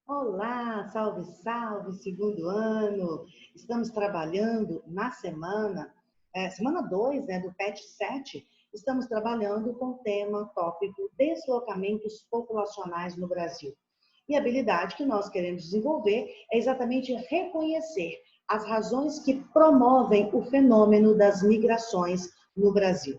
Olá, salve, salve, segundo ano. Estamos trabalhando na semana 2, né, do PET 7. Estamos trabalhando com o tema tópico deslocamentos populacionais no Brasil. E a habilidade que nós queremos desenvolver é exatamente reconhecer as razões que promovem o fenômeno das migrações no Brasil.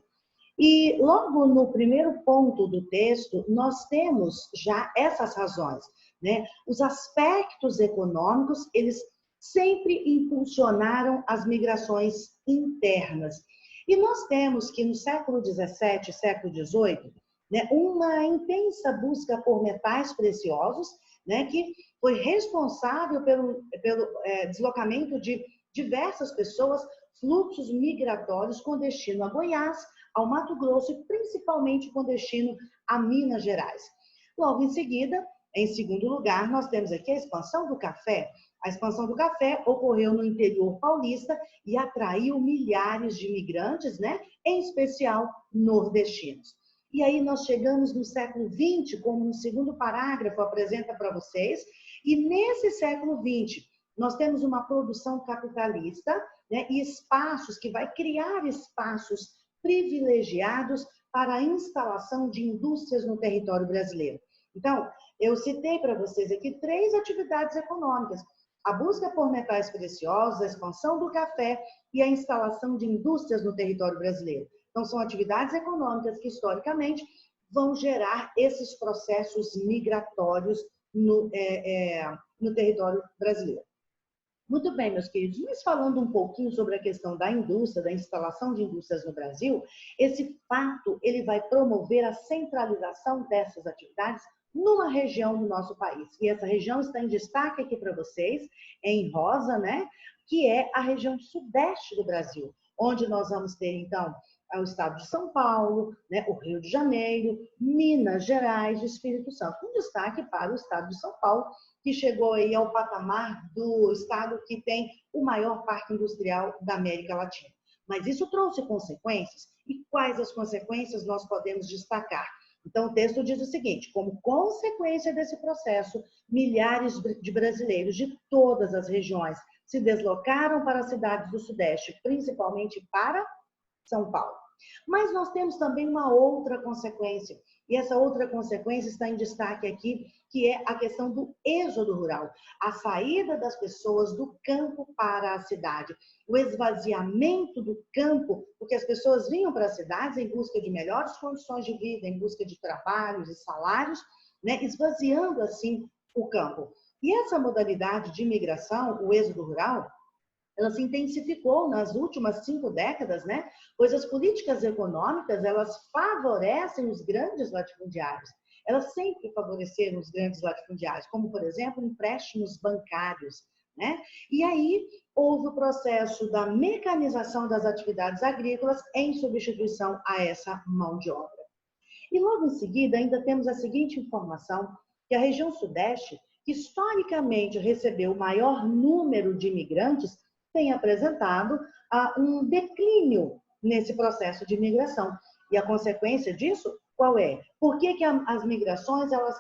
E logo no primeiro ponto do texto, nós temos já essas razões, né? Os aspectos econômicos, eles sempre impulsionaram as migrações internas. E nós temos que no século XVII, século XVIII, né, uma intensa busca por metais preciosos, né, que foi responsável pelo deslocamento de diversas pessoas, fluxos migratórios com destino a Goiás, ao Mato Grosso e principalmente com destino a Minas Gerais. Logo em seguida, em segundo lugar, nós temos aqui a expansão do café. A expansão do café ocorreu no interior paulista e atraiu milhares de imigrantes, né? Em especial nordestinos. E aí nós chegamos no século XX, como um segundo parágrafo apresenta para vocês, e nesse século XX nós temos uma produção capitalista, né, e espaços que vai criar espaços privilegiados para a instalação de indústrias no território brasileiro. Então, eu citei para vocês aqui 3 atividades econômicas: a busca por metais preciosos, a expansão do café e a instalação de indústrias no território brasileiro. Então, são atividades econômicas que, historicamente, vão gerar esses processos migratórios no território brasileiro. Muito bem, meus queridos, mas falando um pouquinho sobre a questão da indústria, da instalação de indústrias no Brasil, esse fato ele vai promover a centralização dessas atividades numa região do nosso país. E essa região está em destaque aqui para vocês, em rosa, né? Que é a região sudeste do Brasil, onde nós vamos ter, então, o estado de São Paulo, né, o Rio de Janeiro, Minas Gerais e Espírito Santo. Um destaque para o estado de São Paulo, que chegou aí ao patamar do estado que tem o maior parque industrial da América Latina. Mas isso trouxe consequências, e quais as consequências nós podemos destacar? Então, o texto diz o seguinte: como consequência desse processo, milhares de brasileiros de todas as regiões se deslocaram para as cidades do Sudeste, principalmente para São Paulo. Mas nós temos também uma outra consequência, e essa outra consequência está em destaque aqui, que é a questão do êxodo rural, a saída das pessoas do campo para a cidade, o esvaziamento do campo, porque as pessoas vinham para as cidades em busca de melhores condições de vida, em busca de trabalhos e salários, né, esvaziando assim o campo. E essa modalidade de imigração, o êxodo rural, ela se intensificou nas últimas 5 décadas, né? Pois as políticas econômicas, elas favorecem os grandes latifundiários. Elas sempre favoreceram os grandes latifundiários, como, por exemplo, empréstimos bancários, né? E aí houve o processo da mecanização das atividades agrícolas em substituição a essa mão de obra. E logo em seguida, ainda temos a seguinte informação, que a região sudeste, que historicamente recebeu o maior número de imigrantes, tem apresentado um declínio nesse processo de migração. E a consequência disso, qual é? Por que as migrações elas,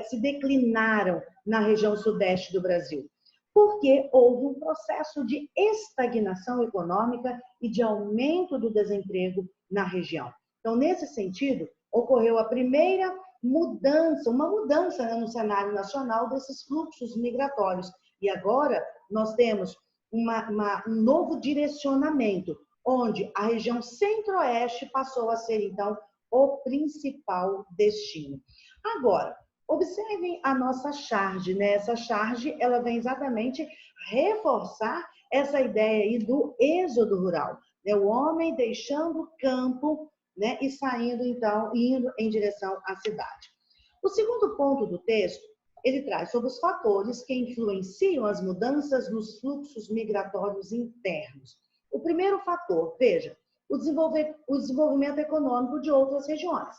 se declinaram na região sudeste do Brasil? Porque houve um processo de estagnação econômica e de aumento do desemprego na região. Então, nesse sentido, ocorreu a primeira mudança, uma mudança, né, no cenário nacional desses fluxos migratórios. E agora nós temos um novo direcionamento, onde a região centro-oeste passou a ser, então, o principal destino. Agora, observem a nossa charge, né? Essa charge, ela vem exatamente reforçar essa ideia aí do êxodo rural, né? O homem deixando o campo, né, e saindo, então, indo em direção à cidade. O segundo ponto do texto, ele traz sobre os fatores que influenciam as mudanças nos fluxos migratórios internos. O primeiro fator, veja, o desenvolvimento econômico de outras regiões.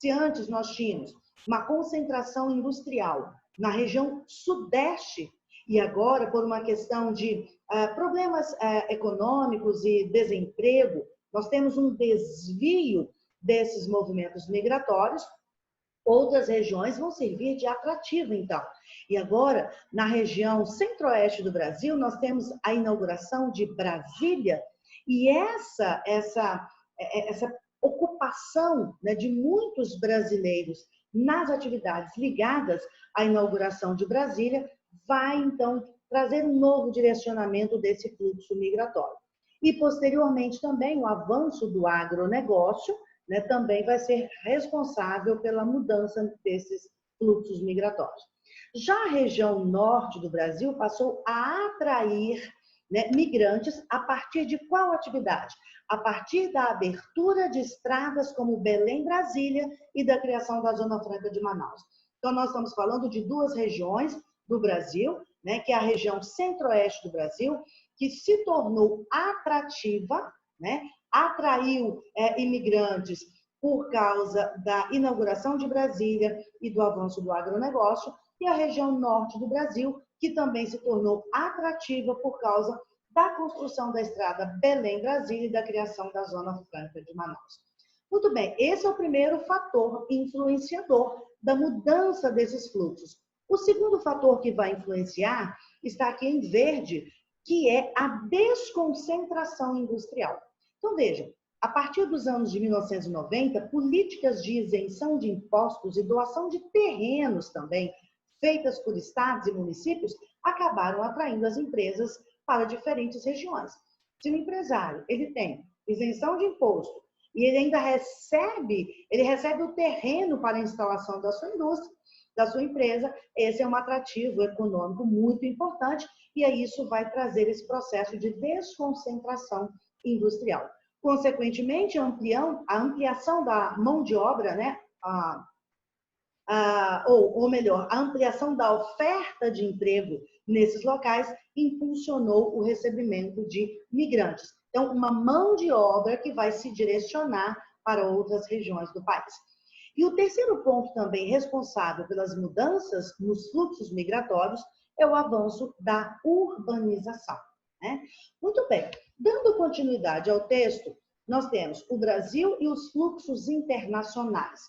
Se antes nós tínhamos uma concentração industrial na região sudeste, e agora, por uma questão de problemas econômicos e desemprego, nós temos um desvio desses movimentos migratórios, outras regiões vão servir de atrativo, então. E agora, na região centro-oeste do Brasil, nós temos a inauguração de Brasília, e essa ocupação, né, de muitos brasileiros nas atividades ligadas à inauguração de Brasília vai, então, trazer um novo direcionamento desse fluxo migratório. E, posteriormente, também o avanço do agronegócio, né, também vai ser responsável pela mudança desses fluxos migratórios. Já a região norte do Brasil passou a atrair, né, migrantes a partir de qual atividade? A partir da abertura de estradas como Belém-Brasília e da criação da Zona Franca de Manaus. Então, nós estamos falando de duas regiões do Brasil, né, que é a região centro-oeste do Brasil, que se tornou atrativa, né, atraiu imigrantes por causa da inauguração de Brasília e do avanço do agronegócio, e a região norte do Brasil, que também se tornou atrativa por causa da construção da estrada Belém-Brasília e da criação da Zona Franca de Manaus. Muito bem, esse é o primeiro fator influenciador da mudança desses fluxos. O segundo fator que vai influenciar está aqui em verde, que é a desconcentração industrial. Então, vejam, a partir dos anos de 1990, políticas de isenção de impostos e doação de terrenos também, feitas por estados e municípios, acabaram atraindo as empresas para diferentes regiões. Se o empresário ele tem isenção de imposto e ele ainda recebe o terreno para a instalação da sua indústria, da sua empresa, esse é um atrativo econômico muito importante e aí isso vai trazer esse processo de desconcentração industrial. Consequentemente, a ampliação da mão de obra, né, ou melhor, a ampliação da oferta de emprego nesses locais impulsionou o recebimento de migrantes. Então, uma mão de obra que vai se direcionar para outras regiões do país. E o terceiro ponto também responsável pelas mudanças nos fluxos migratórios é o avanço da urbanização, né? Muito bem, dando continuidade ao texto, nós temos o Brasil e os fluxos internacionais.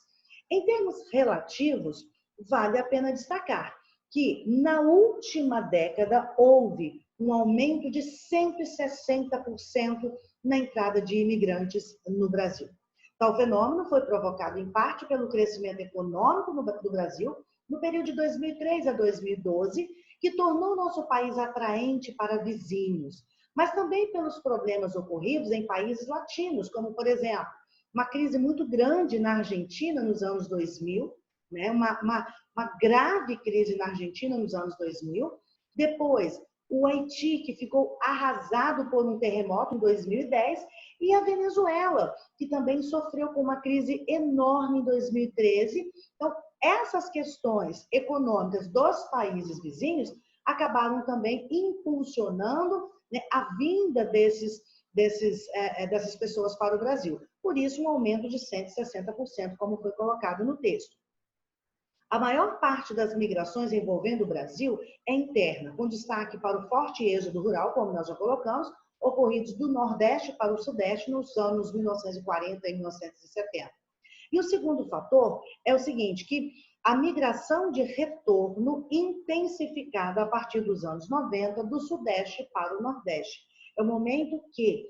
Em termos relativos, vale a pena destacar que na última década houve um aumento de 160% na entrada de imigrantes no Brasil. Tal fenômeno foi provocado em parte pelo crescimento econômico do Brasil no período de 2003 a 2012, que tornou nosso país atraente para vizinhos, mas também pelos problemas ocorridos em países latinos, como, por exemplo, uma crise muito grande na Argentina nos anos 2000, né? uma grave crise na Argentina nos anos 2000. Depois, o Haiti, que ficou arrasado por um terremoto em 2010, e a Venezuela, que também sofreu com uma crise enorme em 2013. Então, essas questões econômicas dos países vizinhos acabaram também impulsionando, né, a vinda dessas pessoas para o Brasil. Por isso, um aumento de 160%, como foi colocado no texto. A maior parte das migrações envolvendo o Brasil é interna, com destaque para o forte êxodo rural, como nós já colocamos, ocorridos do Nordeste para o Sudeste nos anos 1940 e 1970. E o segundo fator é o seguinte, que a migração de retorno intensificada a partir dos anos 90 do Sudeste para o Nordeste. É o momento que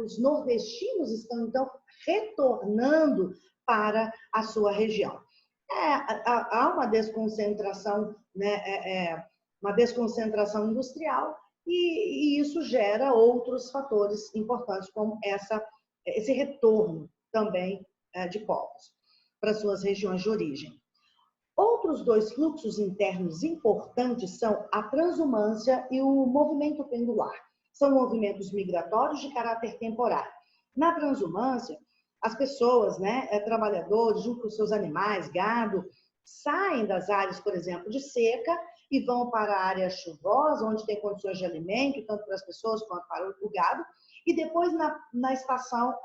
os nordestinos estão, então, retornando para a sua região. Há uma desconcentração, né, uma desconcentração industrial e isso gera outros fatores importantes, como esse retorno também de povos para suas regiões de origem. Outros dois fluxos internos importantes são a transumância e o movimento pendular. São movimentos migratórios de caráter temporário. Na transumância, as pessoas, né, trabalhadores, junto com seus animais, gado, saem das áreas, por exemplo, de seca e vão para a área chuvosa, onde tem condições de alimento, tanto para as pessoas quanto para o gado, e depois, na estação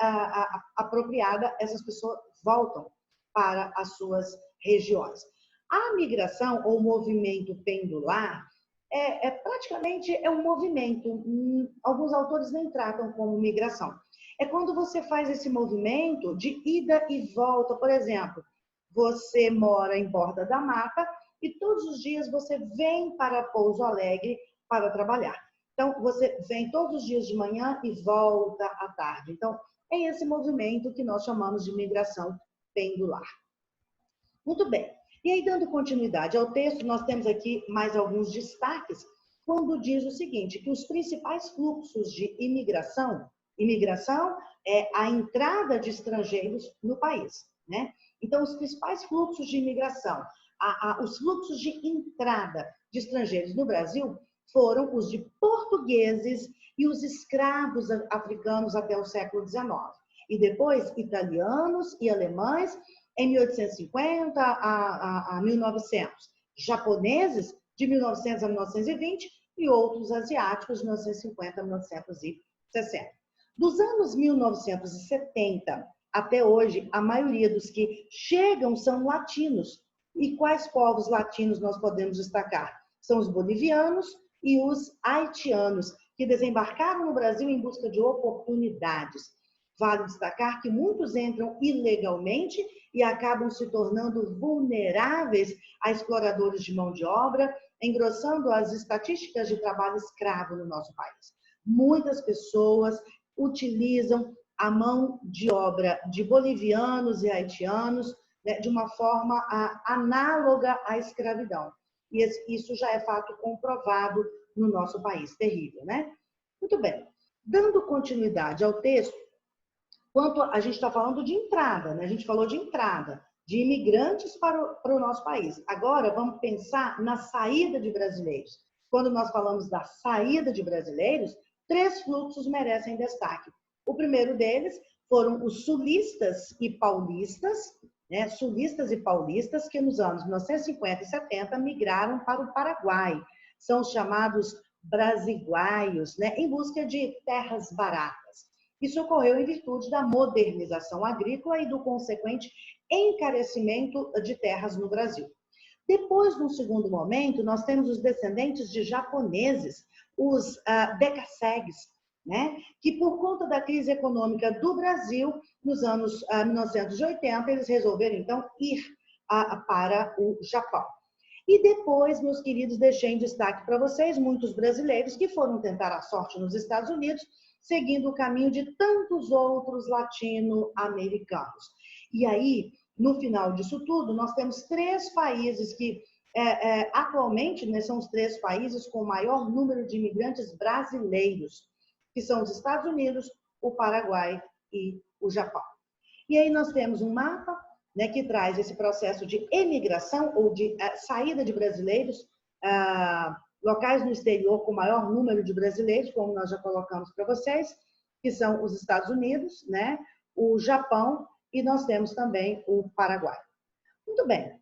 apropriada, essas pessoas voltam para as suas regiões. A migração ou movimento pendular praticamente um movimento, alguns autores nem tratam como migração. É quando você faz esse movimento de ida e volta, por exemplo, você mora em Borda da Mata e todos os dias você vem para Pouso Alegre para trabalhar. Então, você vem todos os dias de manhã e volta à tarde. Então, é esse movimento que nós chamamos de migração pendular. Muito bem. E aí, dando continuidade ao texto, nós temos aqui mais alguns destaques, quando diz o seguinte, que os principais fluxos de imigração é a entrada de estrangeiros no país, né? Então, os principais fluxos de imigração, os fluxos de entrada de estrangeiros no Brasil foram os de portugueses e os escravos africanos até o século XIX. E depois, italianos e alemães em 1850 a 1900. Japoneses de 1900 a 1920 e outros asiáticos de 1950 a 1960. Dos anos 1970 até hoje, a maioria dos que chegam são latinos. E quais povos latinos nós podemos destacar? São os bolivianos e os haitianos, que desembarcaram no Brasil em busca de oportunidades. Vale destacar que muitos entram ilegalmente e acabam se tornando vulneráveis a exploradores de mão de obra, engrossando as estatísticas de trabalho escravo no nosso país. Muitas pessoas utilizam a mão de obra de bolivianos e haitianos, né, de uma forma análoga à escravidão. E isso já é fato comprovado no nosso país. Terrível, né? Muito bem. Dando continuidade ao texto, quanto a gente está falando de entrada, né? A gente falou de entrada, de imigrantes para o nosso país. Agora, vamos pensar na saída de brasileiros. Quando nós falamos da saída de brasileiros, 3 fluxos merecem destaque. O primeiro deles foram os sulistas e paulistas, né? Sulistas e paulistas que nos anos 1950 e 70 migraram para o Paraguai. São os chamados brasiguaios, né? Em busca de terras baratas. Isso ocorreu em virtude da modernização agrícola e do consequente encarecimento de terras no Brasil. Depois, num segundo momento, nós temos os descendentes de japoneses, os decassegues, né? Que por conta da crise econômica do Brasil, nos anos 1980, eles resolveram, então, ir para o Japão. E depois, meus queridos, deixei em destaque para vocês muitos brasileiros que foram tentar a sorte nos Estados Unidos, seguindo o caminho de tantos outros latino-americanos. E aí, no final disso tudo, nós temos 3 países que, atualmente, né, são os 3 países com o maior número de imigrantes brasileiros, que são os Estados Unidos, o Paraguai e o Japão. E aí nós temos um mapa, né, que traz esse processo de emigração ou de saída de brasileiros, locais no exterior com maior número de brasileiros, como nós já colocamos para vocês, que são os Estados Unidos, né, o Japão e nós temos também o Paraguai. Muito bem.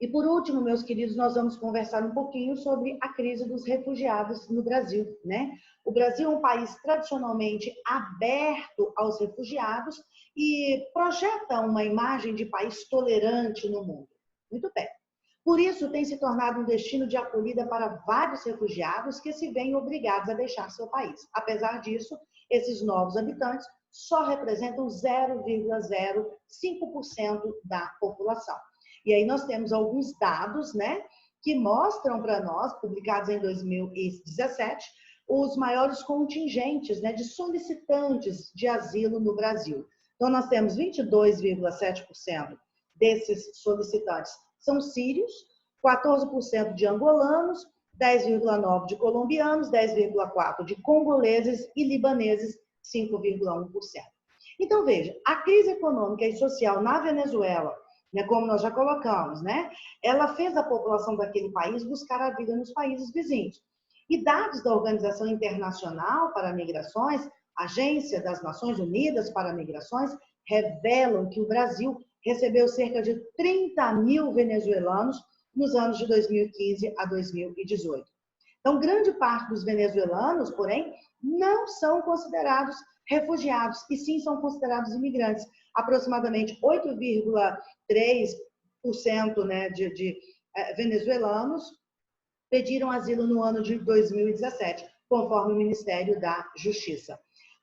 E por último, meus queridos, nós vamos conversar um pouquinho sobre a crise dos refugiados no Brasil, né? O Brasil é um país tradicionalmente aberto aos refugiados e projeta uma imagem de país tolerante no mundo. Muito bem. Por isso, tem se tornado um destino de acolhida para vários refugiados que se veem obrigados a deixar seu país. Apesar disso, esses novos habitantes só representam 0,05% da população. E aí nós temos alguns dados, né, que mostram para nós, publicados em 2017, os maiores contingentes, né, de solicitantes de asilo no Brasil. Então, nós temos 22,7% desses solicitantes são sírios, 14% de angolanos, 10,9% de colombianos, 10,4% de congoleses e libaneses, 5,1%. Então, veja, a crise econômica e social na Venezuela, né, como nós já colocamos, né, ela fez a população daquele país buscar a vida nos países vizinhos. E dados da Organização Internacional para Migrações, Agência das Nações Unidas para Migrações, revelam que o Brasil recebeu cerca de 30 mil venezuelanos nos anos de 2015 a 2018. Então, grande parte dos venezuelanos, porém, não são considerados refugiados, e sim são considerados imigrantes. Aproximadamente 8,3%, né, de venezuelanos pediram asilo no ano de 2017, conforme o Ministério da Justiça.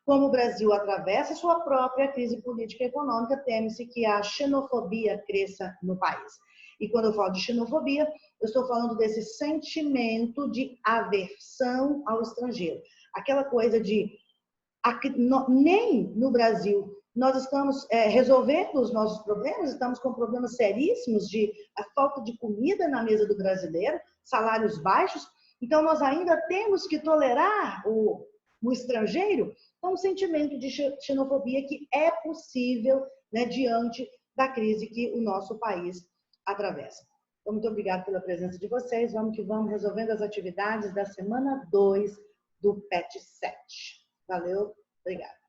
como o Brasil atravessa sua própria crise política e econômica, teme-se que a xenofobia cresça no país. E quando eu falo de xenofobia, eu estou falando desse sentimento de aversão ao estrangeiro. Aquela coisa de nem no Brasil nós estamos resolvendo os nossos problemas, estamos com problemas seríssimos de a falta de comida na mesa do brasileiro, salários baixos, então nós ainda temos que tolerar o estrangeiro. Então, um sentimento de xenofobia que é possível, né, diante da crise que o nosso país atravessa. Então, muito obrigada pela presença de vocês. Vamos que vamos resolvendo as atividades da semana 2 do PET 7. Valeu, obrigada.